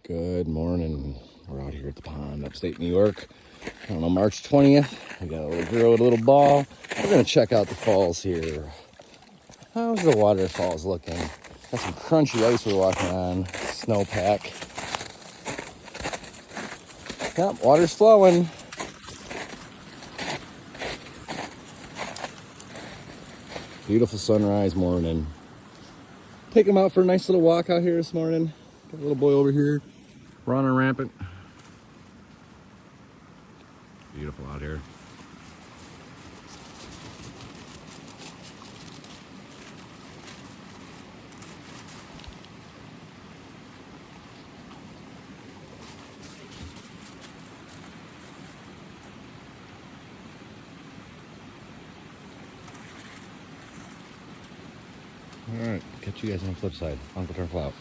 Good morning. We're out here at the pond, upstate New York. I don't know, March 20th. We got a little girl with a little ball. We're gonna check out the falls here. How's the waterfalls looking? Got some crunchy ice we're walking on. Snowpack. Yep, water's flowing. Beautiful sunrise morning. Take him out for a nice little walk out here this morning. Got a little boy over here running rampant. Beautiful out here. All right, catch you guys on the flip side. Uncle Turtle out.